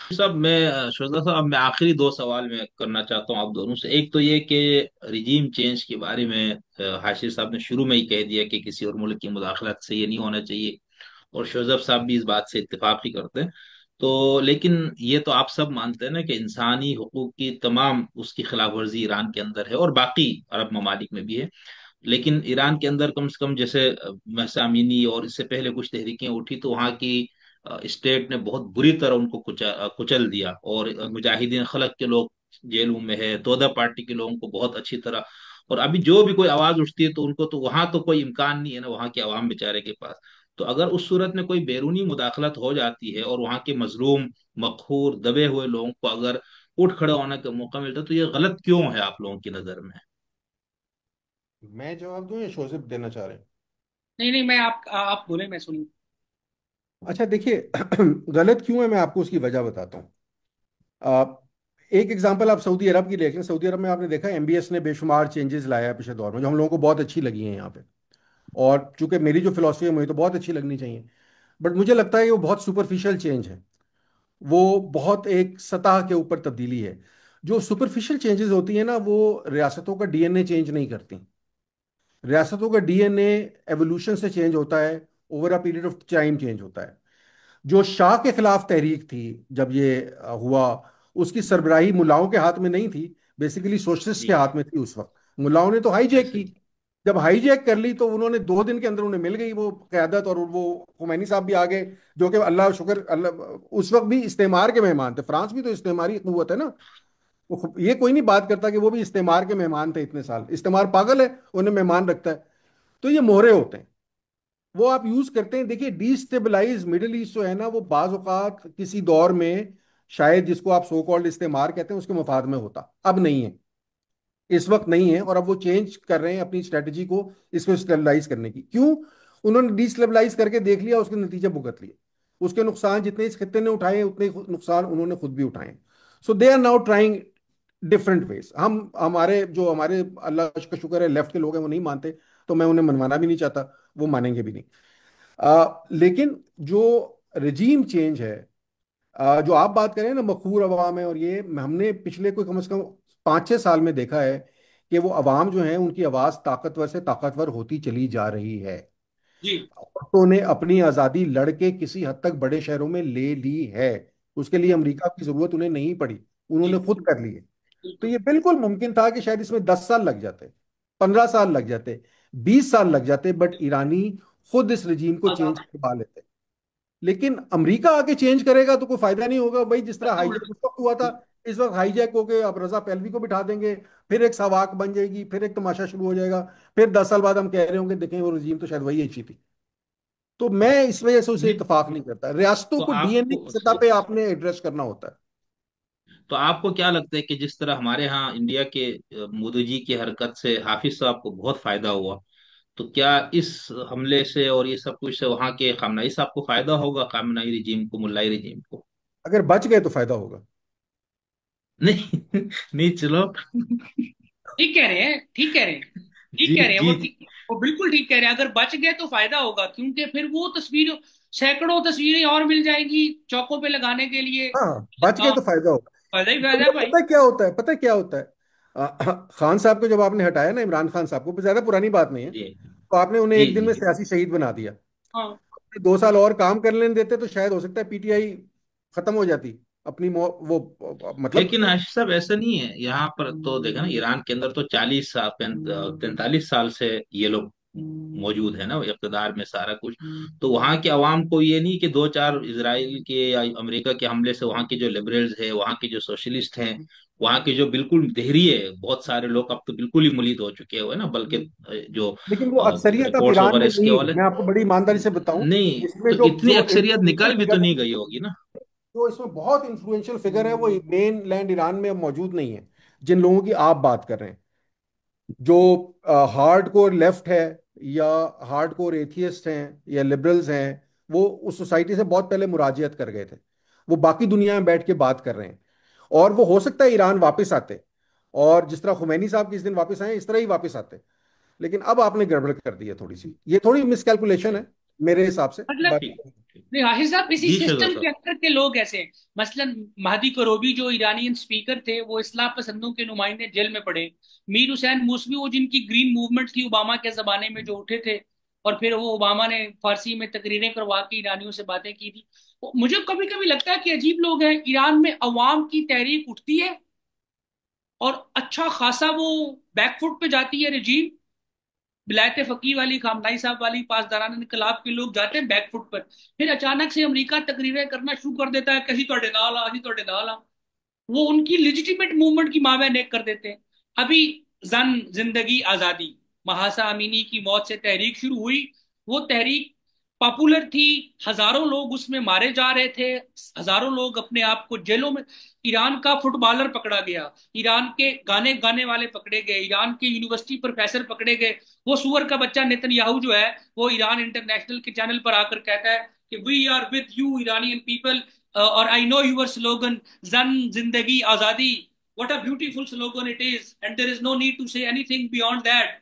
सब मैं श्रद्धा साहब, मैं आखिरी दो सवाल मैं करना चाहता हूँ आप दोनों से। एक तो ये कि रिजीम चेंज के बारे में हाशिर साहब ने शुरू में ही कह दिया कि किसी और मुल्क की मुदाखलत से ये नहीं होना चाहिए, और शोजब साहब भी इस बात से इत्तेफाक ही करते हैं। तो लेकिन ये तो आप सब मानते हैं ना कि इंसानी हकूक की तमाम उसकी खिलाफ वर्जी ईरान के अंदर है और बाकी अरब ममालिक में भी है। लेकिन ईरान के अंदर कम से कम जैसे महसा अमीनी और इससे पहले कुछ तहरीकें उठी, तो वहाँ की स्टेट ने बहुत बुरी तरह उनको कुचल दिया, और मुजाहिदीन खलक के लोग जेलों में है, तोदा पार्टी के लोगों को बहुत अच्छी तरह। और अभी जो भी कोई आवाज उठती है तो उनको, तो वहां तो कोई इम्कान नहीं है ना वहां के अवाम बेचारे के पास। तो अगर उस सूरत में कोई बैरूनी मुदाखलत हो जाती है और वहां के मजलूम, मकहूर, दबे हुए लोगों को अगर उठ खड़े होने का मौका मिलता है, तो ये गलत क्यों है आप लोगों की नजर में? मैं जवाब दूं या शोजिब देना चाह रहे हैं? नहीं नहीं, मैं आप बोले, मैं सुनूं। अच्छा देखिए, गलत क्यों है मैं आपको उसकी वजह बताता हूँ। आप एक एग्जांपल आप सऊदी अरब की देख लें। सऊदी अरब में आपने देखा एमबीएस ने बेशुमार चेंजेस लाया है पिछले दौर में, जो हम लोगों को बहुत अच्छी लगी हैं यहाँ पे। और चूंकि मेरी जो फिलॉसफी है मुझे तो बहुत अच्छी लगनी चाहिए, बट मुझे लगता है कि वो बहुत सुपरफिशियल चेंज है। वो बहुत एक सतह के ऊपर तब्दीली है। जो सुपरफिशियल चेंजेस होती है ना, वो रियासतों का डीएनए चेंज नहीं करती। रियासतों का डीएनए एवोल्यूशन से चेंज होता है, over a period of time change होता है। जो शाह के खिलाफ तहरीक थी, जब ये हुआ, उसकी सरबराही मुल्लाओं के हाथ में नहीं थी, बेसिकली सोशलिस्ट के जी। हाथ में थी उस वक्त। मुल्लाओं ने तो हाईजैक जैसे की। जब हाईजैक कर ली तो उन्होंने 2 दिन के अंदर उन्हें मिल गई वो क्यादत, और वो खुमैनी साहब भी आ गए, जो कि अल्लाह शुक्र, अल्लाह उस वक्त भी इस्तेमार के मेहमान थे। फ्रांस भी तो इस्तेमारी कुव्वत है ना। ये कोई नहीं बात करता कि वो भी इस्तेमार के मेहमान थे इतने साल। इस्तेमार पागल है, उन्हें मेहमान रखता है। तो ये मोहरे होते हैं, वो आप यूज करते हैं। देखिए, डिस्टेबलाइज मिडिल ईस्ट जो है ना, वो बाज औकात किसी दौर में शायद, जिसको आप सो कॉल्ड इस्तेमार कहते हैं, उसके मफाद में होता, अब नहीं है। इस वक्त नहीं है, और अब वो चेंज कर रहे हैं अपनी स्ट्रेटजी को इसको स्टेबलाइज करने की। क्यों? उन्होंने डिस्टेबलाइज करके देख लिया, उसके नतीजे भुगत लिए। उसके नुकसान जितने इस खत्ते ने उठाए, उतने नुकसान उन्होंने खुद भी उठाए। So they are now trying different ways. हम हमारे जो हमारे अल्लाह का शुक्र है लेफ्ट के लोग हैं, वो नहीं मानते, तो मैं उन्हें मनवाना भी नहीं चाहता। वो मानेंगे भी नहीं। लेकिन जो रजीम चेंज है, जो आप बात करें ना, मखहूर अवाम है, और ये हमने पिछले कोई कम से कम 5-6 साल में देखा है कि वो अवाम जो है, उनकी आवाज ताकतवर से ताकतवर होती चली जा रही है। जी। औरतों ने अपनी आज़ादी लड़के किसी हद तक बड़े शहरों में ले ली है। उसके लिए अमेरिका की जरूरत उन्हें नहीं पड़ी, जी। उन्होंने खुद कर ली है। तो बिल्कुल। ये बिल्कुल मुमकिन था कि शायद इसमें 10 साल लग जाते, 15 साल लग जाते, 20 साल लग जाते, बट ईरानी खुद इस रजीम को चेंज करवा लेते। लेकिन अमेरिका आके चेंज करेगा तो कोई फायदा नहीं होगा भाई। जिस तरह पता हाईजैक उल्टा। उस वक्त हुआ था, इस वक्त हाईजैक होके अब रजा पहलवी को बिठा देंगे, फिर एक सवाक बन जाएगी, फिर एक तमाशा शुरू हो जाएगा। फिर 10 साल बाद हम कह रहे होंगे देखें वो रजीम तो शायद वही अच्छी थी। तो मैं इस वजह से उसे नहीं, इतफाक नहीं करता। रियासतों तो को डीएनए की आपको सतह पे आपने एड्रेस करना होता है। तो आपको क्या लगता है कि जिस तरह हमारे यहाँ इंडिया के मोदी जी की हरकत से हाफिज साहब को बहुत फायदा हुआ, तो क्या इस हमले से और ये सब कुछ से वहां के खामनाई साहब को फायदा होगा, खामनाई रिजीम को, मुल्लाई रिजीम को? अगर बच गए तो फायदा होगा। नहीं। नहीं, चलो। ठीक कह रहे हैं, ठीक कह रहे हैं। ठीक जी कह रहे हैं, वो जी जी। ठीक, वो बिल्कुल ठीक कह रहे हैं। अगर बच गए तो फायदा होगा, क्योंकि फिर वो तस्वीर, सैकड़ों तस्वीरें और मिल जाएंगी चौकों पे लगाने के लिए। हाँ, बच गए तो फायदा होगा। फायदा ही फायदा तो है भाई। पता है क्या होता है, पता है क्या होता है? खान साहब को जब आपने हटाया ना, इमरान खान साहब को, ज्यादा पुरानी बात नहीं है, जी तो आपने उन्हें जी एक दिन जी में जी। सियासी शहीद बना दिया। हाँ। 2 साल और काम कर लेने देते तो शायद हो सकता है पीटीआई खत्म हो जाती अपनी वो मतलब। लेकिन आशीष साहब, ऐसा नहीं है यहाँ पर तो देखा ना, ईरान के अंदर तो 40 साल, 43 साल से ये लोग मौजूद है ना इक़्तिदार में, सारा कुछ। तो वहाँ के अवाम को ये नहीं कि दो चार इसराइल के या अमेरिका के हमले से वहाँ के जो लिबरल्स है, वहाँ के जो सोशलिस्ट हैं, वहाँ के जो बिल्कुल देहरी है, बहुत सारे लोग अब तो बिल्कुल ही मुलीद हो चुके हुए ना, बल्कि जो लेकिन वो अक्सरियत अब रिपोर्ट्स ईरान वगैरह में इसके नहीं है, वाले। मैं आपको बड़ी ईमानदारी से बताऊं। नहीं, इसमें तो जो इतनी जो अक्सरियत इंफ्लुएंशियल निकल भी तो फिगर है, नहीं गई होगी ना? जो इसमें बहुत इंफ्लुएंशियल फिगर है, वो मेन लैंड ईरान में अब मौजूद नहीं है। जिन लोगों की आप बात कर रहे हैं, जो हार्ड कोर लेफ्ट है, या हार्ड कोर एथियस्ट हैं, या लिबरल्स हैं, वो उस सोसाइटी से बहुत पहले मुराजियत कर गए थे। वो बाकी दुनिया में बैठ के बात कर रहे हैं। और वो हो सकता है ईरान वापस आते, और जिस तरह खुमैनी साहब किस दिन वापस आए, इस तरह ही वापस आते। लेकिन अब आपने गड़बड़ कर दी है थोड़ी सी, ये थोड़ी मिसकैलकुलेशन है। मेरे हिसाब से मतलब ठीक बात। ठीक। नहीं हाशिर साहब, इसी जी शहजाद सिस्टम के साहब। अंदर के लोग ऐसे हैं। मसलन महदी करोबी जो ईरानियन स्पीकर थे, वो इस्लाम पसंदों के नुमाइंदे जेल में पड़े। मीर हुसैन मूसवी, वो जिनकी ग्रीन मूवमेंट थी ओबामा के जमाने में, जो उठे थे और फिर वो ओबामा ने फारसी में तकरीरें करवा के ईरानियों से बातें की थी। मुझे कभी कभी लगता है कि अजीब लोग हैं। ईरान में अवाम की तहरीक उठती है और अच्छा खासा वो बैकफुट पे जाती है रिजीम। विलायत फकीह वाली, खामनाई साहब वाली, पासदारान इनकलाब के लोग जाते हैं बैकफुट पर। फिर अचानक से अमेरिका तकरीरें करना शुरू कर देता है, कहीं तो नाल आ, कहीं तो नाल आ। वो उनकी लिजिटिमेट मूवमेंट की मावे नेक कर देते हैं। अभी जन जिंदगी आजादी, महासा अमीनी की मौत से तहरीक शुरू हुई। वो तहरीक पॉपुलर थी, हजारों लोग उसमें मारे जा रहे थे, हजारों लोग अपने आप को जेलों में। ईरान का फुटबॉलर पकड़ा गया, ईरान के गाने गाने वाले पकड़े गए, ईरान के यूनिवर्सिटी प्रोफेसर पकड़े गए। वो सुअर का बच्चा नेतन्याहू जो है, वो ईरान इंटरनेशनल के चैनल पर आकर कहता है कि we are with you Iranian people, और आई नो यूर स्लोगन जन जिंदगी आजादी, what a beautiful slogan it is, and there is no need to say anything beyond that,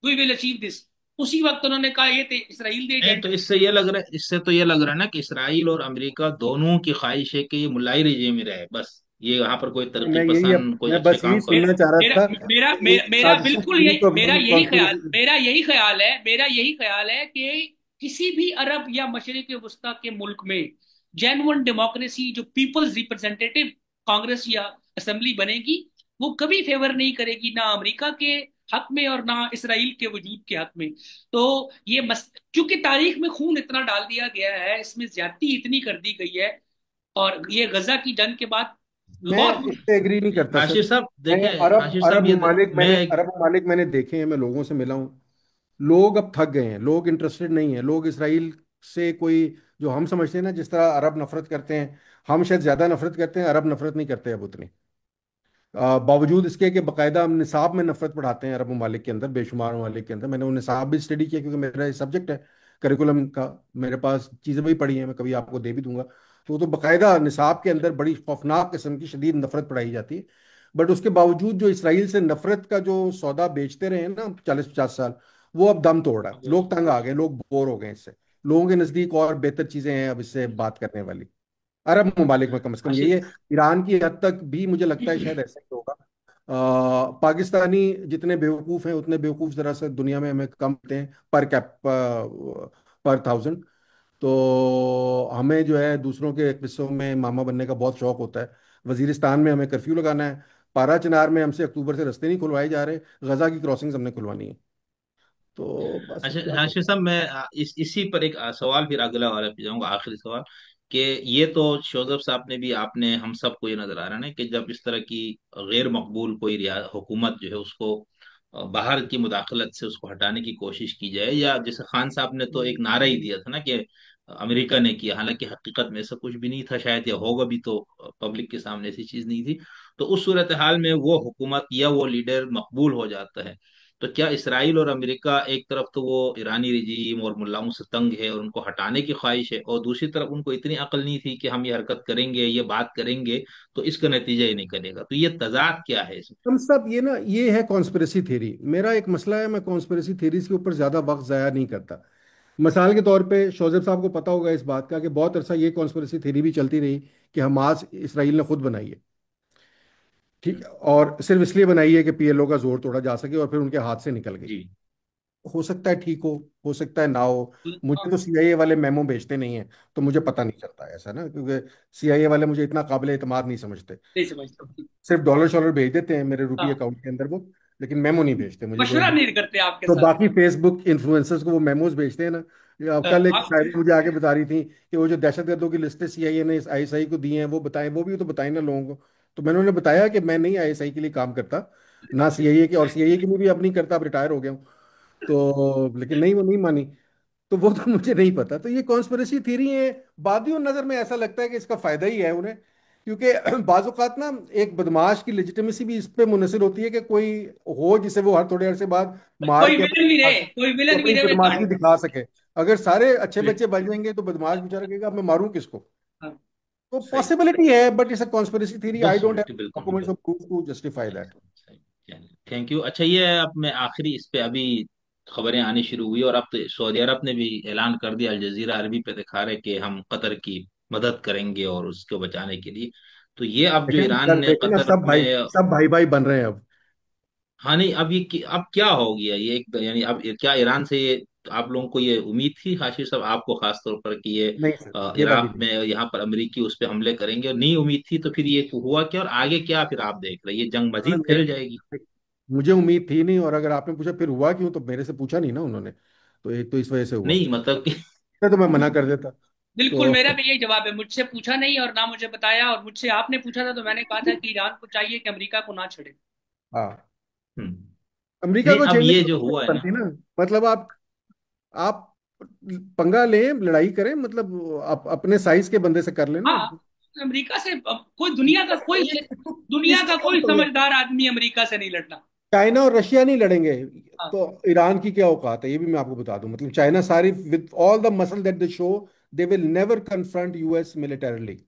we will achieve this। उसी वक्त उन्होंने कहा ये इसराइल दे नहीं तो एजेंडा। इससे ये लग रहा है, इससे तो ये लग रहा है ना कि इसराइल और अमेरिका दोनों की ख्वाहिश है कि ये मुल्लाई रजीम ही रहे, बस ये यहाँ पर कोई तरक्की मैं यही पसंद, कोई मैं अच्छे बस यही काम कर। सुनना चाह रहा मेरा था मेरा कि मेरा एक मेरा साजिश बिल्कुल पूरी यही, तो अभी कॉन्स्पिरेसी। मेरा यही ख्याल है कि किसी भी अरब या मशरिक वस्ता के मुल्क में जेन्युइन डेमोक्रेसी, जो पीपल्स रिप्रेजेंटेटिव कांग्रेस या असेंबली बनेगी, वो कभी फेवर नहीं करेगी ना अमेरिका के हक में और ना इसराइल के वजूद के हक में। तो ये चूंकि तारीख में खून इतना डाल दिया गया है, इसमें ज्यादती इतनी कर दी गई है, और ये गजा की जंग के बाद मैं लाहौर। इससे एग्री नहीं करता सर। हाशिर साहब मैं देखें, अरब हाशिर अरब साहब ये ममालिक मैंने मैं अरब ममालिक मैंने देखे हैं, मैं लोगों से मिला हूँ। लोग अब थक गए हैं, लोग इंटरेस्टेड नहीं है। लोग इसराइल से कोई, जो हम समझते हैं ना जिस तरह अरब नफरत करते हैं, हम शायद ज्यादा नफरत करते हैं, अरब नफरत नहीं करते अब उतनी। बावजूद इसके कि बाकायदा हम निसाब में नफरत पढ़ाते हैं अरब ममालिक के अंदर, बेशुमार ममालिक के अंदर। मैंने वो निसाब भी स्टडी किया क्योंकि मेरा सब्जेक्ट है करिकुलम का। मेरे पास चीज़ें भी पढ़ी हैं, मैं कभी आपको दे भी दूंगा। तो वो तो बाकायदा निसाब के अंदर बड़ी खौफनाक किस्म की शदीद नफरत पढ़ाई जाती है। बट उसके बावजूद जो इसराइल से नफरत का जो सौदा बेचते रहे हैं ना 40-50 साल, वो अब दम तोड़ रहा है। लोग तंग आ गए, लोग बोर हो गए इससे। लोगों के नज़दीक और बेहतर चीज़ें हैं अब इससे बात करने वाली, अरब ममालिक में कम से कम यही है। हाशिर ईरान की हद तक भी मुझे लगता है शायद ऐसा ही होगा। पाकिस्तानी जितने बेवकूफ़ हैं उतने बेवकूफ़ जरा सा दुनिया में हमें कम मिलते हैं पर कैप, पर थाउजेंड। तो हमें जो है दूसरों के किस्सों में मामा बनने का बहुत शौक होता है। वजीरिस्तान में हमें कर्फ्यू लगाना है, पारा चिनार में हमसे अक्टूबर से रास्ते नहीं खुलवाए जा रहे, गजा की क्रॉसिंग हमने खुलवानी है। तो बस अच्छा क्या हाशिर करें। साहम, मैं इसी पर एक सवाल फिर अगला वाला पे जाऊंगा, आखिरी सवाल। कि ये तो शोजब साहब ने भी, आपने, हम सबको ये नजर आ रहा है ना कि जब इस तरह की गैर मकबूल कोई हुकूमत जो है उसको बाहर की मुदाखलत से उसको हटाने की कोशिश की जाए, या जैसे खान साहब ने तो एक नारा ही दिया था ना कि अमेरिका ने किया, हालांकि हकीकत में ऐसा कुछ भी नहीं था शायद, या होगा भी तो पब्लिक के सामने ऐसी चीज नहीं थी। तो उस सूरत हाल में वो हुकूमत या वो लीडर मकबूल हो जाता है, तो क्या इसराइल और अमेरिका, एक तरफ तो वो ईरानी रजीम और मुल्लाओं से तंग है और उनको हटाने की ख्वाहिश है, और दूसरी तरफ उनको इतनी अकल नहीं थी कि हम ये हरकत करेंगे, ये बात करेंगे तो इसका नतीजा ही निकलेगा, तो ये तजाद क्या है इसमें? हम सब ये ना, ये है कॉन्स्पिरेसी थ्योरी। मेरा एक मसला है, मैं कॉन्स्पिरेसी थ्योरीज के ऊपर ज्यादा वक्त जाया नहीं करता। मिसाल के तौर पे शोजेब साहब को पता होगा इस बात का कि बहुत अरसा ये कॉन्स्पिरेसी थ्योरी भी चलती रही कि हमास इसराइल ने खुद बनाई है। ठीक है, और सिर्फ इसलिए बनाई है कि पीएलओ का जोर तोड़ा जा सके, और फिर उनके हाथ से निकल गई। जी। हो सकता है ठीक हो सकता है ना हो। मुझे तो सीआईए वाले मेमो भेजते नहीं है, तो मुझे पता नहीं चलता है ऐसा ना, क्योंकि सीआईए वाले मुझे इतना काबिल एतमाद नहीं समझते। नहीं समझता। सिर्फ डॉलर शॉलर भेज देते हैं मेरे रुपी हाँ, अकाउंट के अंदर वो, लेकिन मेमो नहीं भेजते मुझे कोई। मशवरा नहीं करते आपके तो साथ। बाकी फेसबुक इन्फ्लुएंसर्स को वो मेमोज भेजते हैं ना। या कल एक आप शायरी मुझे आके बता रही थी कि वो जो दहशतगर्दों की लिस्टें सीआईए ने आईएसआई को दी हैं वो बताएं, वो भी तो बताएं ना लोगों को। तो मैंने उन्हें बताया कि मैं नहीं आईएसआई के लिए काम करता, ना सीआईए के, और सीआईए के लिए भी अब नहीं करता, अब रिटायर हो गया हूँ। तो लेकिन नहीं, वो नहीं मानी। तो वो तो मुझे नहीं पता। तो ये कॉन्स्पिरेसी थ्योरी है। बादियों नजर में ऐसा लगता है कि इसका फायदा ही है उन्हें, क्योंकि बाज़ औक़ात ना एक बदमाश की लेजिटिमेसी भी इस पे मुनहसर होती है कि कोई हो जिसे वो हर थोड़े अरसे बाद मार कोई के विलन भी रहे, कोई विलन भी अपनी रहे वो एक बदमाशी कहानी। दिखा सके। अगर सारे अच्छे बच्चे बन जाएंगे तो बदमाश बेचारा कहेगा अब मैं मारूं किसको। हाँ, तो सही। पॉसिबिलिटी है, but it's a conspiracy theory. I don't have possibility बिल्कुल डॉक्यूमेंट्स बिल्कुल। Of proof to justify that. सही। Thank you. अच्छा ये अब मैं आखिरी इस पे अभी खबरें आनी शुरू हुई, और अब तो सऊदी अरब ने भी ऐलान कर दिया, अल जजीरा अरबी पे दिखा रहे कि हम कतर की मदद करेंगे और उसको बचाने के लिए। तो ये अब जो लेकिन ईरान कल ने देखो ना, कतर में, सब भाई भाई बन रहे हैं अब। हाँ नहीं, अब अब क्या हो गया ये एक, यानी अब क्या ईरान से ये, आप लोगों को ये उम्मीद थी हाशिर साहब, आपको खास तौर पर, कि ये नहीं सर, ये वाली इराक नहीं। में यहाँ पर अमेरिकी उस पर हमले करेंगे, और नहीं उम्मीद थी, तो फिर ये हुआ क्या, और आगे क्या फिर आप देख रहे हैं, ये जंग हाँ, मजीद फैल जाएगी? मुझे उम्मीद थी नहीं, और अगर आपने पूछा फिर हुआ क्यों, तो मेरे से पूछा नहीं ना उन्होंने, तो एक तो इस वजह से हुआ। नहीं मतलब कि तो मैं मना कर देता। बिल्कुल तो मेरा भी यही जवाब है, मुझसे पूछा नहीं और ना मुझे बताया, और मुझसे आपने पूछा था तो मैंने कहा था कि ईरान को चाहिए कि अमेरिका को ना छेड़े। हाँ, हम्म, अमेरिका नहीं को अब छेड़ने ये की जो तो हुआ जरूरत है ना, बनती ना। मतलब आप पंगा लें, लड़ाई करें, मतलब आप अपने साइज के बंदे से कर लेना। हाँ, अमेरिका से अब कोई दुनिया का कोई दुनिया का इसके कोई लिए समझदार आदमी अमेरिका से नहीं लड़ना। चाइना और रशिया नहीं लड़ेंगे, हाँ तो ईरान की क्या औकात है, ये भी मैं आपको बता दूं। मतलब चाइना सारी, with all the muscle that they show, they will never confront US militarily.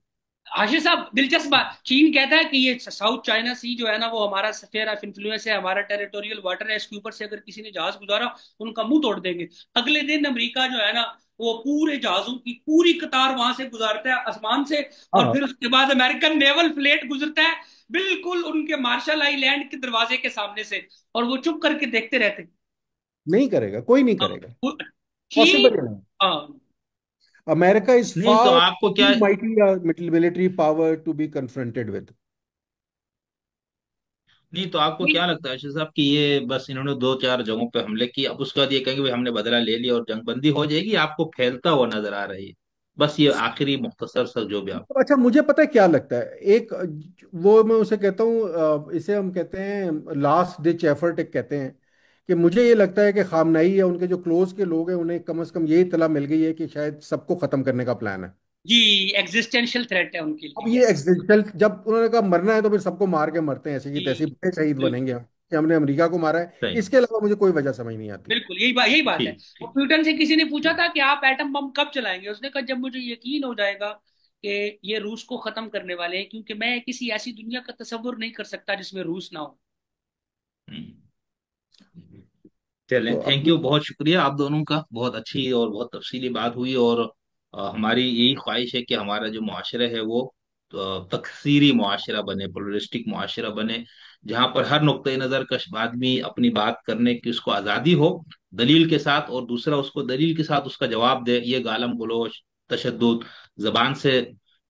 Ashish साहब, दिलचस्प बात, चीन कहता है कि ये साउथ चाइना सी जो है ना वो हमारा स्फीयर ऑफ इन्फ्लुएंस है, हमारा टेरिटोरियल वाटर है, इसके ऊपर से अगर किसी ने जहाज गुजारा उनका मुंह तोड़ देंगे। अगले दिन अमेरिका जो है ना वो पूरे जहाजों की पूरी कतार वहां से गुजारता है आसमान से, और हाँ, फिर उसके बाद अमेरिकन नेवल फ्लीट गुजरता है बिल्कुल उनके मार्शल आइलैंड के दरवाजे के सामने से, और वो चुप करके देखते रहते हैं। नहीं करेगा, कोई नहीं हाँ, करेगा। चीन। पॉसिबल है। हाँ, अमेरिका इज नहीं तो फार आपको क्या, to mighty military power to be confronted with. नहीं तो आपको क्या लगता है अर्शद साहब, कि ये बस इन्होंने दो चार जगहों पे हमले किए, अब उसके बाद ये कहेंगे भाई हमने बदला ले लिया और जंग बंदी हो जाएगी, आपको फैलता हुआ नजर आ रही है? बस ये आखिरी मुख्तसर सा जो भी आप। तो अच्छा, मुझे पता है क्या लगता है, एक वो मैं उसे कहता हूँ, इसे हम कहते हैं लास्ट डिच एफर्ट, एक कहते हैं कि मुझे ये लगता है कि खामनाई या उनके जो क्लोज के लोग हैं उन्हें कम से कम ये इतला मिल गई है कि शायद सबको खत्म करने का प्लान है। जी, एग्जिस्टेंशियल थ्रेट है उनके अब लिए, ये यस। एग्जिस्टेंशियल, जब उन्होंने कहा मरना है तो फिर सबको मार के मरते हैं, ऐसे की तैसे जी, बड़े शहीद बनेंगे बिल्कुल हम कि हमने अमेरिका को मारा है। सही। इसके अलावा मुझे कोई वजह समझ नहीं आती। बिल्कुल यही बात है। ठीक और ठीक प्यूटन से किसी ने पूछा ठीक। था कि आप एटम बम कब चलाएंगे, उसने कहा जब मुझे यकीन हो जाएगा कि ये रूस को खत्म करने वाले हैं, क्योंकि मैं किसी ऐसी दुनिया का तस्वुर नहीं कर सकता जिसमें रूस ना हो। चलें, तो थैंक अब यू, बहुत शुक्रिया आप दोनों का, बहुत अच्छी और बहुत तफसीली बात हुई। और हमारी यही ख्वाहिश है कि हमारा जो मुआशरा है वो तकसीरी मुआशरा बने, प्लुरलिस्टिक मुआशरा बने, जहाँ पर हर नुक्ते नज़र का आदमी अपनी बात करने की उसको आज़ादी हो दलील के साथ, और दूसरा उसको दलील के साथ उसका जवाब दे। ये गालम गलोच, तशद्दुद, जबान से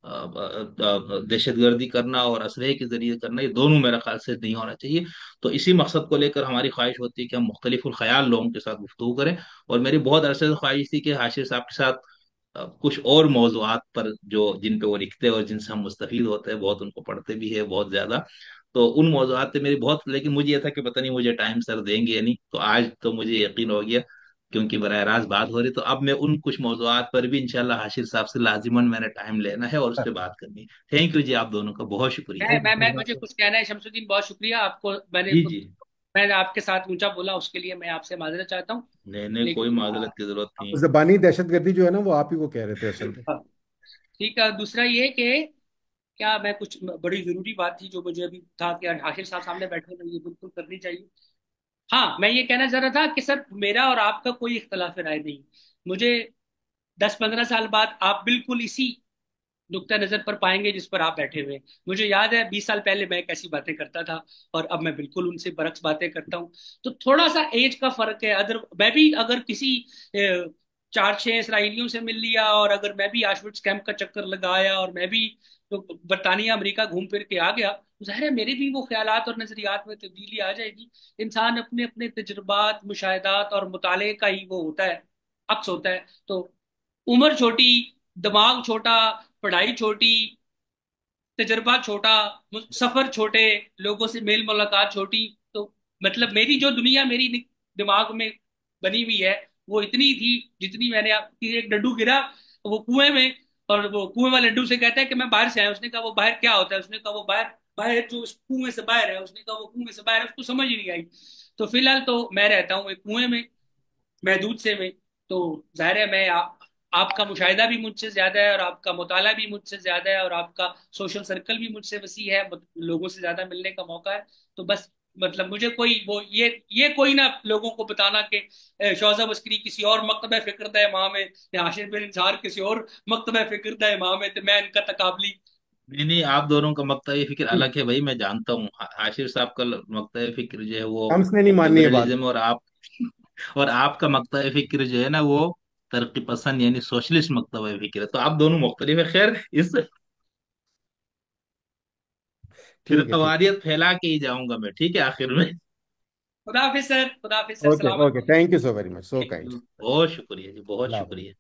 दहशतगर्दी करना और असलहे के जरिए करना, ये दोनों मेरे ख्याल से नहीं होना चाहिए। तो इसी मकसद को लेकर हमारी ख्वाहिश होती है कि हम मुख्तलिफुल ख्याल लोगों के साथ गुफ्तगू करें। और मेरी बहुत अरसे से ख्वाहिश थी कि हाशिर साहब के साथ कुछ और मौजूआत पर, जो जिन पे वो लिखते हैं और जिनसे हम मुस्तफीद होते हैं, बहुत उनको पढ़ते भी है बहुत ज्यादा, तो उन मौजूआत पे मेरी बहुत, लेकिन मुझे यह था कि पता नहीं मुझे टाइम सर देंगे या नहीं, तो आज तो मुझे यकीन हो गया, क्योंकि बरह रास्त बात हो रही, तो अब मैं उन कुछ मौजूआत पर भी इंशाल्लाह हाशिर साहब से लाजिमन मैंने टाइम लेना है और उस पर बात करनी है। थैंक यू जी, आप दोनों का बहुत शुक्रिया। मैं मुझे कुछ कहना है शमसुद्दीन, बहुत शुक्रिया आपको। जी जी। मैंने आपके साथ ऊंचा बोला उसके लिए मैं आपसे माजरत चाहता हूँ। नहीं नहीं, कोई लेकिन माजरत की जरूरत अब नहीं। जबानी दहशतगर्दी जो है ना, वो आप ही को कह रहे थे असल में। हाँ, ठीक है। दूसरा ये कि क्या मैं कुछ बड़ी जरूरी बात थी जो मुझे अभी था कि हाशिर साहब सामने बैठे हैं, ये बिल्कुल करनी चाहिए। हाँ, मैं ये कहना चाह रहा था कि सर मेरा और आपका कोई इख्तलाफ राय नहीं। मुझे 10-15 साल बाद आप बिल्कुल इसी नुक्ता नजर पर पाएंगे जिस पर आप बैठे हुए हैं। मुझे याद है 20 साल पहले मैं कैसी बातें करता था, और अब मैं बिल्कुल उनसे बरक्स बातें करता हूँ। तो थोड़ा सा एज का फर्क है। अदर मैं भी अगर किसी 4-6 इसराइलियों से मिल लिया, और अगर मैं भी आशविट्स कैंप का चक्कर लगाया, और मैं भी तो बरतानिया अमेरिका घूम फिर के आ गया, तो जाहिर है मेरे भी वो ख्यालात और नजरियात में तब्दीली आ जाएगी। इंसान अपने अपने तजुर्बात, मुशाहिदात और मुताले का ही वो होता है, अक्स होता है। तो उम्र छोटी, दिमाग छोटा, पढ़ाई छोटी, तजर्बा छोटा, सफर छोटे, लोगों से मेल मुलाकात छोटी। तो मतलब मेरी जो दुनिया मेरी दिमाग में बनी हुई है वो इतनी थी जितनी मैंने आपकी, एक डड्डू गिरा वो कुएं में, और वो कुएं वाले लड्डू से कहता है कि मैं बाहर से आया। उसने कहा वो बाहर क्या होता है, उसने कहा वो बाहर, बाहर जो उस कुएं से बाहर है। उसने कहा वो कुएं से बाहर है, उसको समझ ही नहीं आई। तो फिलहाल तो मैं रहता हूँ एक कुएं में, महदूद से में। तो जाहिर है मैं आपका मुशाहिदा भी मुझसे ज्यादा है, और आपका मुताला भी मुझसे ज्यादा है, और आपका सोशल सर्कल भी मुझसे वसी है, लोगों से ज्यादा मिलने का मौका है। तो बस मतलब मुझे कोई वो ये कोई ना लोगों को बताना कि शौजा बस्करी किसी और मकतब फिक्र इमाम है या हाशिर बिन इंसार किसी और मकतब फिक्र इमाम है, तो मैं इनका तकाबली। नहीं नहीं, आप दोनों का मकता फिक्र हम्म, अलग है भाई, मैं जानता हूँ। हाशिर साहब का मकता फिक्र जो है वो हमसे नहीं माननी है बात। लिबरलिज्म, और आपका मकता फिक्र जो है ना वो तरक्की पसंद यानी सोशलिस्ट मकता फिक्र है। तो आप दोनों मुख्तलिफ है। खैर, इस फिर ठीक है, ठीक। तवारियत फैला के ही जाऊंगा मैं, ठीक है, आखिर में। खुदा हाफिज सर, खुदा हाफिज सर, ओके, सलामत। Okay, thank you so very much, so thank kind. You, बहुत शुक्रिया जी, बहुत अल्लाह हाफ़िज़। शुक्रिया।